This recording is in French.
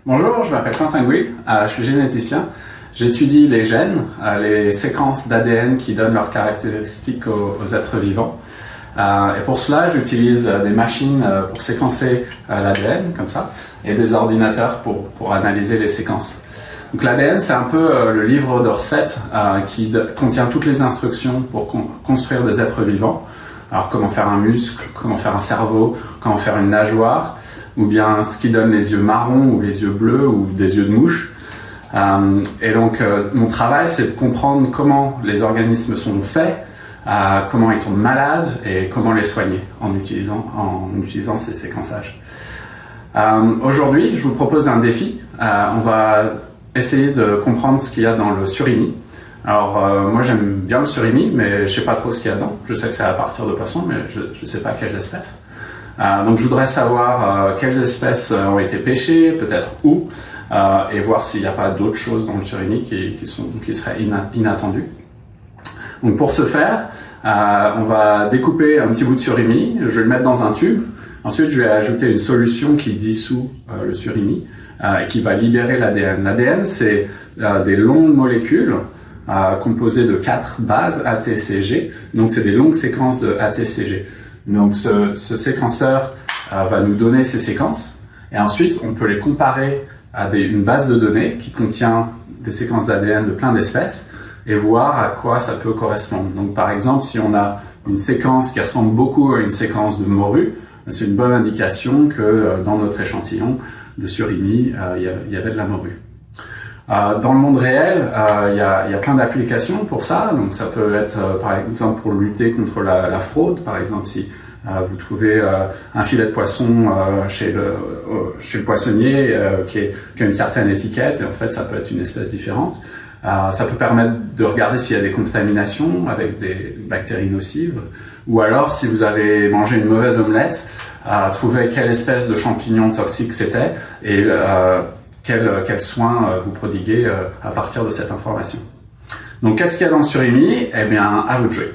Bonjour, je m'appelle Quentin Gouil, je suis généticien. J'étudie les gènes, les séquences d'ADN qui donnent leurs caractéristiques aux êtres vivants. Et pour cela, j'utilise des machines pour séquencer l'ADN, comme ça, et des ordinateurs pour analyser les séquences. Donc l'ADN, c'est un peu le livre de recettes qui contient toutes les instructions pour construire des êtres vivants. Alors comment faire un muscle, comment faire un cerveau, comment faire une nageoire, ou bien ce qui donne les yeux marrons ou les yeux bleus ou des yeux de mouche. Et donc mon travail, c'est de comprendre comment les organismes sont faits, comment ils tombent malades et comment les soigner en utilisant ces séquençages. Aujourd'hui, je vous propose un défi. On va essayer de comprendre ce qu'il y a dans le surimi. Alors moi j'aime bien le surimi, mais je sais pas trop ce qu'il y a dedans. Je sais que c'est à partir de poissons, mais je sais pas quelles espèces. Donc je voudrais savoir quelles espèces ont été pêchées, peut-être où, et voir s'il n'y a pas d'autres choses dans le surimi qui seraient inattendues. Donc pour ce faire, on va découper un petit bout de surimi, je vais le mettre dans un tube. Ensuite, je vais ajouter une solution qui dissout le surimi et qui va libérer l'ADN. L'ADN, c'est des longues molécules composées de 4 bases ATCG. Donc c'est des longues séquences de ATCG. Donc ce séquenceur va nous donner ces séquences et ensuite on peut les comparer à une base de données qui contient des séquences d'ADN de plein d'espèces et voir à quoi ça peut correspondre. Donc par exemple, si on a une séquence qui ressemble beaucoup à une séquence de morue, c'est une bonne indication que dans notre échantillon de surimi, il y avait de la morue. Dans le monde réel, il y a plein d'applications pour ça. Donc ça peut être par exemple pour lutter contre la fraude. Par exemple, si vous trouvez un filet de poisson chez le poissonnier qui a une certaine étiquette, et en fait ça peut être une espèce différente. Ça peut permettre de regarder s'il y a des contaminations avec des bactéries nocives. Ou alors, si vous avez mangé une mauvaise omelette, trouver quelle espèce de champignon toxique c'était et quels soins vous prodiguez à partir de cette information. Donc qu'est-ce qu'il y a dans le surimi? Eh bien, à vous de jouer.